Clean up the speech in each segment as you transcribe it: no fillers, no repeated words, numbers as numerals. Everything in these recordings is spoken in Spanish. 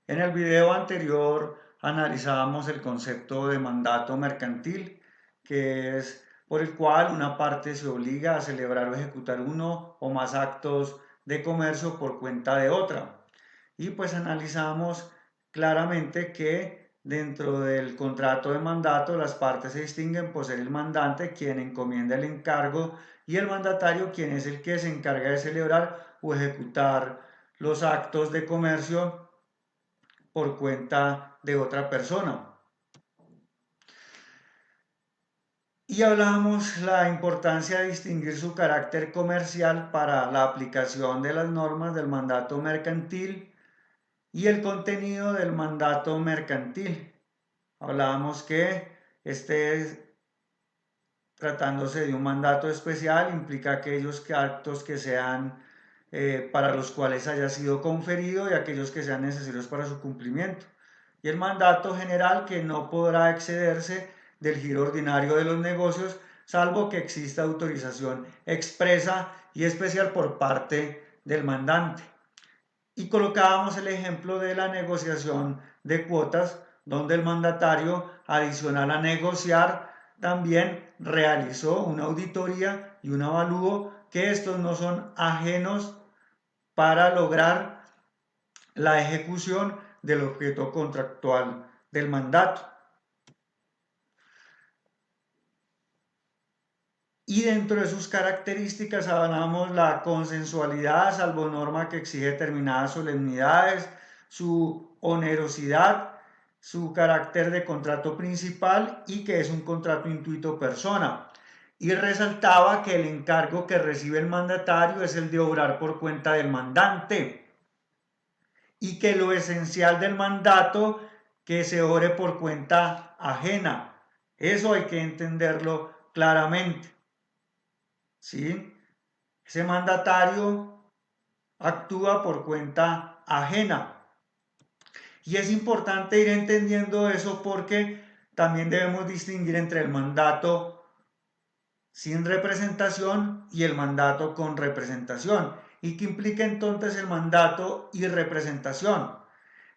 En el video anterior analizábamos el concepto de mandato mercantil, que es por el cual una parte se obliga a celebrar o ejecutar uno o más actos de comercio por cuenta de otra. Y pues analizamos claramente que dentro del contrato de mandato las partes se distinguen por ser el mandante quien encomienda el encargo y el mandatario quien es el que se encarga de celebrar o ejecutar los actos de comercio por cuenta de otra persona. Y hablamos la importancia de distinguir su carácter comercial para la aplicación de las normas del mandato mercantil y el contenido del mandato mercantil. Hablábamos que tratándose de un mandato especial, implica aquellos actos que sean para los cuales haya sido conferido y aquellos que sean necesarios para su cumplimiento. Y el mandato general que no podrá excederse del giro ordinario de los negocios, salvo que exista autorización expresa y especial por parte del mandante. Y colocábamos el ejemplo de la negociación de cuotas, donde el mandatario, adicional a negociar, también realizó una auditoría y un avalúo que estos no son ajenos para lograr la ejecución del objeto contractual del mandato. Y dentro de sus características hablamos la consensualidad, salvo norma que exige determinadas solemnidades, su onerosidad, su carácter de contrato principal y que es un contrato intuito persona. Y resaltaba que el encargo que recibe el mandatario es el de obrar por cuenta del mandante y que lo esencial del mandato que se obre por cuenta ajena. Eso hay que entenderlo claramente. ¿Sí? Ese mandatario actúa por cuenta ajena. Y es importante ir entendiendo eso porque también debemos distinguir entre el mandato sin representación y el mandato con representación. ¿Y qué implica entonces el mandato y representación?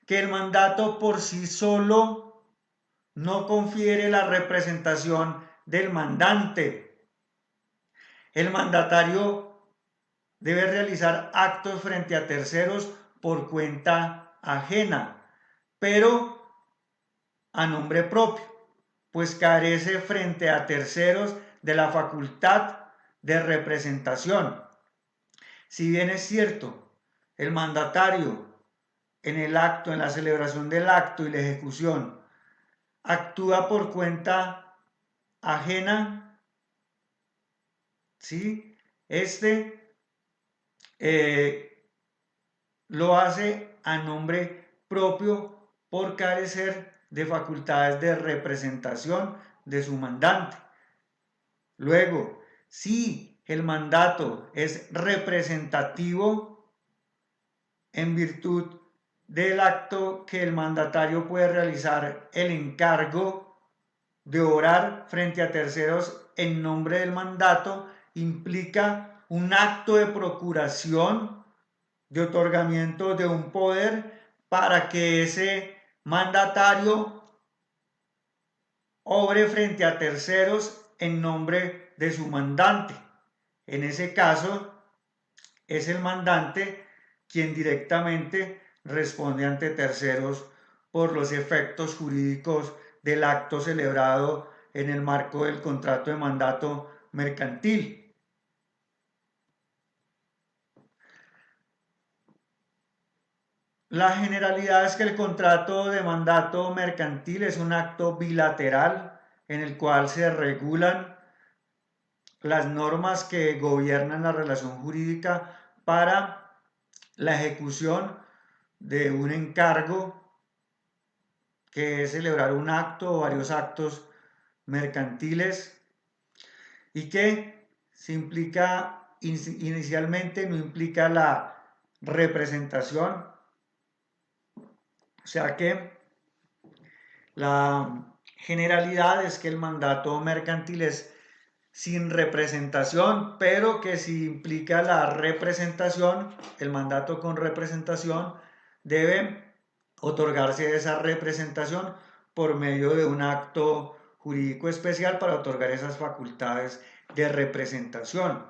Que el mandato por sí solo no confiere la representación del mandante. El mandatario debe realizar actos frente a terceros por cuenta ajena, pero a nombre propio, pues carece frente a terceros de la facultad de representación. Si bien es cierto, el mandatario en el acto, en la celebración del acto y la ejecución, actúa por cuenta ajena, ¿sí? Eh, lo hace a nombre propio por carecer de facultades de representación de su mandante. Luego, si el mandato es representativo en virtud del acto que el mandatario puede realizar el encargo de orar frente a terceros en nombre del mandato, implica un acto de procuración, de otorgamiento de un poder para que ese mandatario obre frente a terceros en nombre de su mandante. En ese caso, es el mandante quien directamente responde ante terceros por los efectos jurídicos del acto celebrado en el marco del contrato de mandato mercantil. La generalidad es que el contrato de mandato mercantil es un acto bilateral en el cual se regulan las normas que gobiernan la relación jurídica para la ejecución de un encargo que es celebrar un acto o varios actos mercantiles y que se implica inicialmente no implica la representación, o sea que la generalidad es que el mandato mercantil es sin representación, pero que si implica la representación, el mandato con representación debe otorgarse esa representación por medio de un acto jurídico especial para otorgar esas facultades de representación.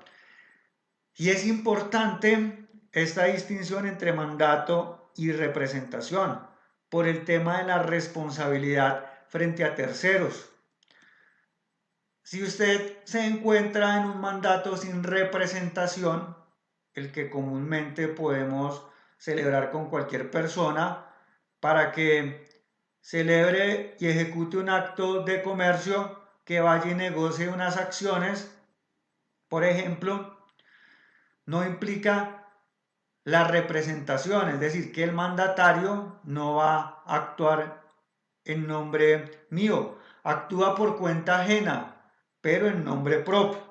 Y es importante esta distinción entre mandato y representación por el tema de la responsabilidad frente a terceros. Si usted se encuentra en un mandato sin representación, el que comúnmente podemos celebrar con cualquier persona, para que celebre y ejecute un acto de comercio, que vaya y negocie unas acciones, por ejemplo, no implica la representación, es decir, que el mandatario no va a actuar en nombre mío, actúa por cuenta ajena, pero en nombre propio.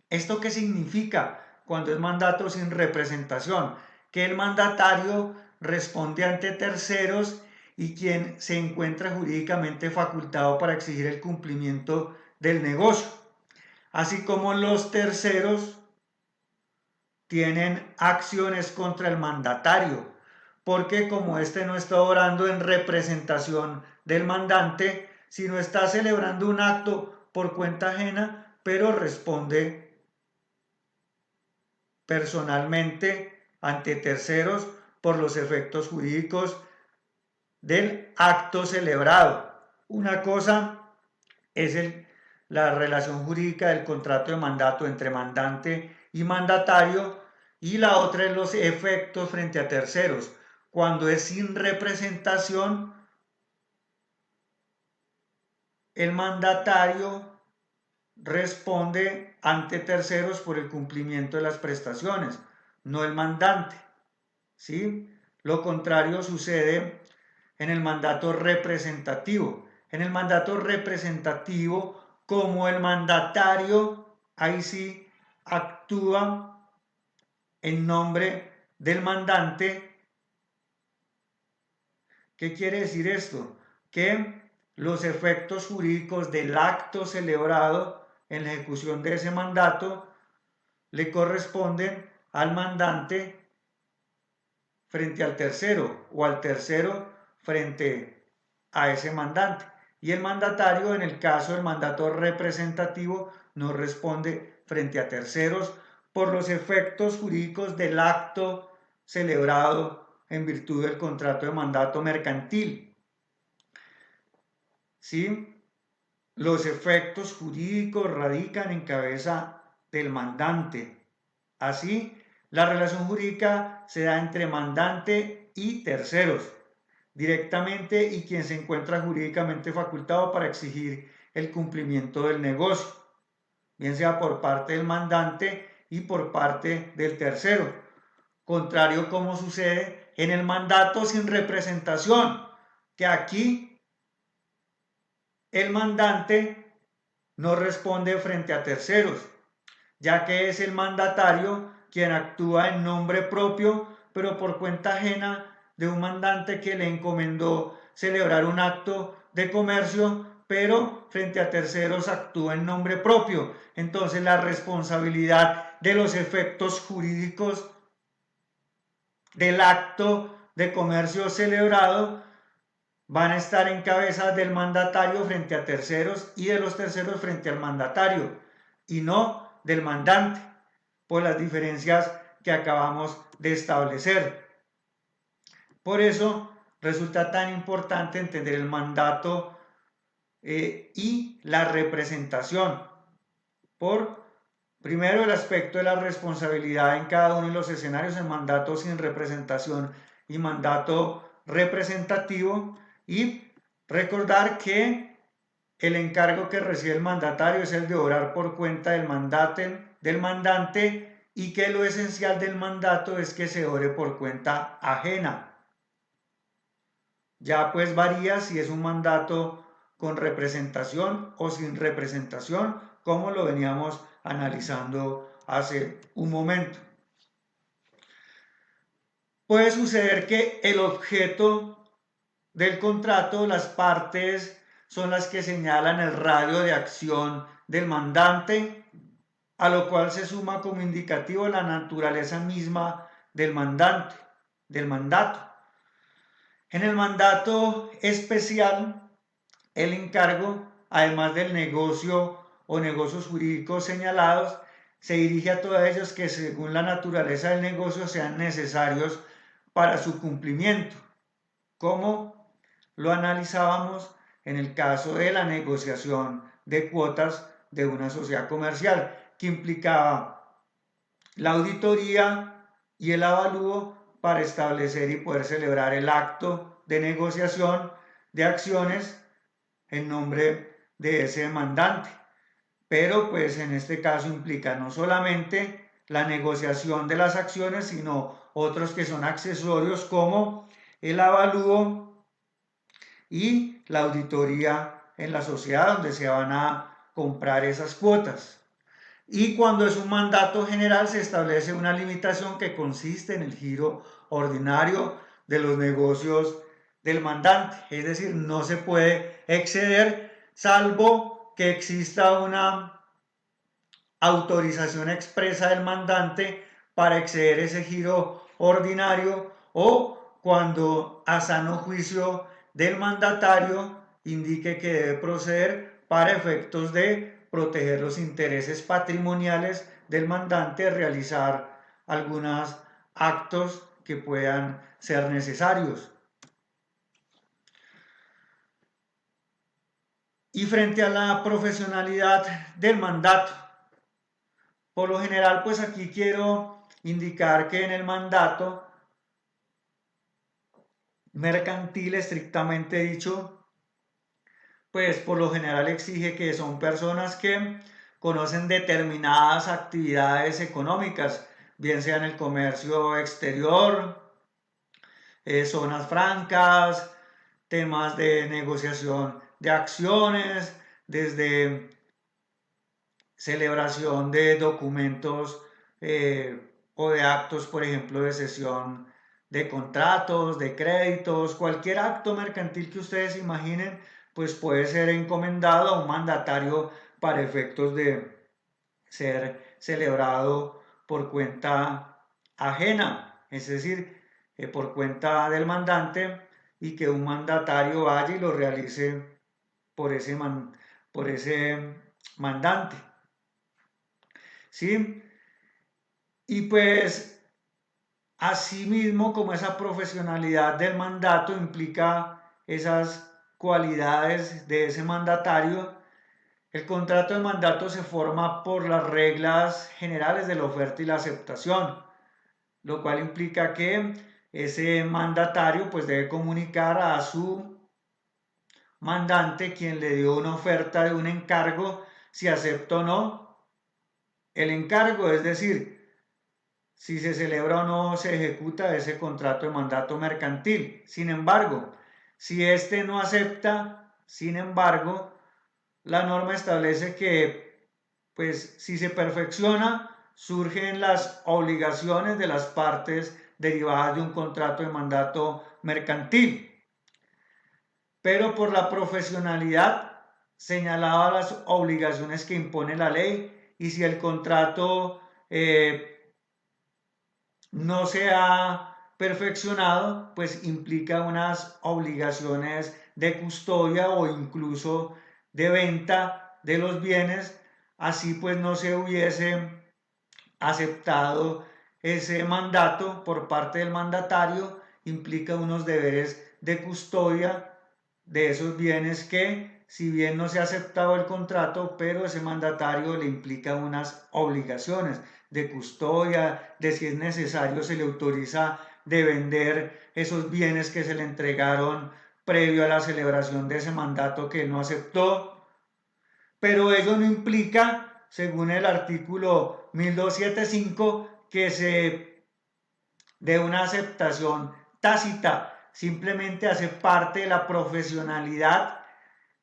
¿Esto qué significa cuando es mandato sin representación? Que el mandatario responde ante terceros y quien se encuentra jurídicamente facultado para exigir el cumplimiento del negocio, así como los terceros tienen acciones contra el mandatario, porque como éste no está orando en representación del mandante, sino está celebrando un acto por cuenta ajena, pero responde personalmente ante terceros por los efectos jurídicos del acto celebrado. Una cosa es la relación jurídica del contrato de mandato entre mandante y mandatario, y la otra es los efectos frente a terceros. Cuando es sin representación, el mandatario responde ante terceros por el cumplimiento de las prestaciones, no el mandante, ¿sí? Lo contrario sucede en el mandato representativo. En el mandato representativo, como el mandatario, ahí sí actúa en nombre del mandante. ¿Qué quiere decir esto? Que los efectos jurídicos del acto celebrado en la ejecución de ese mandato le corresponden al mandante frente al tercero, o al tercero frente a ese mandante. Y el mandatario, en el caso del mandato representativo, no responde frente a terceros por los efectos jurídicos del acto celebrado en virtud del contrato de mandato mercantil. ¿Sí? Los efectos jurídicos radican en cabeza del mandante. Así, la relación jurídica se da entre mandante y terceros, directamente, y quien se encuentra jurídicamente facultado para exigir el cumplimiento del negocio, bien sea por parte del mandante y por parte del tercero. Contrario como sucede en el mandato sin representación, que aquí el mandante no responde frente a terceros, ya que es el mandatario quien actúa en nombre propio, pero por cuenta ajena de un mandante que le encomendó celebrar un acto de comercio, pero frente a terceros actúa en nombre propio. Entonces la responsabilidad de los efectos jurídicos del acto de comercio celebrado van a estar en cabeza del mandatario frente a terceros y de los terceros frente al mandatario, y no del mandante, por las diferencias que acabamos de establecer. Por eso resulta tan importante entender el mandato y la representación, por primero el aspecto de la responsabilidad en cada uno de los escenarios, en mandato sin representación y mandato representativo, y recordar que el encargo que recibe el mandatario es el de obrar por cuenta del mandante, y que lo esencial del mandato es que se obre por cuenta ajena. Ya pues varía si es un mandato con representación o sin representación, como lo veníamos analizando hace un momento. Puede suceder que el objeto del contrato, las partes son las que señalan el radio de acción del mandante, a lo cual se suma como indicativo la naturaleza misma del mandante, del mandato. En el mandato especial, el encargo, además del negocio o negocios jurídicos señalados, se dirige a todos ellos que según la naturaleza del negocio sean necesarios para su cumplimiento, como lo analizábamos en el caso de la negociación de cuotas de una sociedad comercial, que implicaba la auditoría y el avalúo para establecer y poder celebrar el acto de negociación de acciones en nombre de ese demandante. Pero pues en este caso implica no solamente la negociación de las acciones, sino otros que son accesorios como el avalúo y la auditoría en la sociedad donde se van a comprar esas cuotas. Y cuando es un mandato general se establece una limitación que consiste en el giro ordinario de los negocios del mandante. Es decir, no se puede exceder salvo que exista una autorización expresa del mandante para exceder ese giro ordinario o cuando a sano juicio del mandatario indique que debe proceder para efectos de proteger los intereses patrimoniales del mandante, realizar algunos actos que puedan ser necesarios. Y frente a la profesionalidad del mandato, por lo general, pues aquí quiero indicar que en el mandato mercantil, estrictamente dicho, pues por lo general exige que son personas que conocen determinadas actividades económicas, bien sea en el comercio exterior, zonas francas, temas de negociación de acciones, desde celebración de documentos o de actos, por ejemplo, de cesión de contratos, de créditos, cualquier acto mercantil que ustedes imaginen, pues puede ser encomendado a un mandatario para efectos de ser celebrado por cuenta ajena, es decir, por cuenta del mandante y que un mandatario vaya y lo realice por ese mandante. ¿Sí? Y pues asimismo como esa profesionalidad del mandato implica esas cualidades de ese mandatario, el contrato de mandato se forma por las reglas generales de la oferta y la aceptación, lo cual implica que ese mandatario pues debe comunicar a su mandante, quien le dio una oferta de un encargo, si acepta o no el encargo, es decir, si se celebra o no se ejecuta ese contrato de mandato mercantil. Sin embargo, si éste no acepta, sin embargo, la norma establece que, pues, si se perfecciona, surgen las obligaciones de las partes derivadas de un contrato de mandato mercantil. Pero por la profesionalidad señalaba las obligaciones que impone la ley y si el contrato no se ha perfeccionado, pues implica unas obligaciones de custodia o incluso de venta de los bienes, así pues no se hubiese aceptado ese mandato por parte del mandatario, implica unos deberes de custodia de esos bienes que, si bien no se ha aceptado el contrato, pero ese mandatario le implica unas obligaciones de custodia, de si es necesario se le autoriza de vender esos bienes que se le entregaron previo a la celebración de ese mandato que no aceptó, pero ello no implica, según el artículo 1275, que se dé una aceptación tácita, simplemente hace parte de la profesionalidad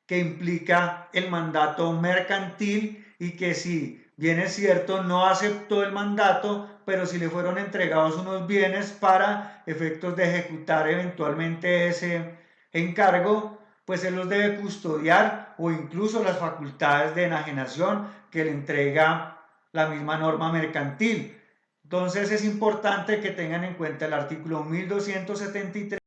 que implica el mandato mercantil y que si bien es cierto no aceptó el mandato, pero si le fueron entregados unos bienes para efectos de ejecutar eventualmente ese encargo, pues él los debe custodiar o incluso las facultades de enajenación que le entrega la misma norma mercantil. Entonces es importante que tengan en cuenta el artículo 1273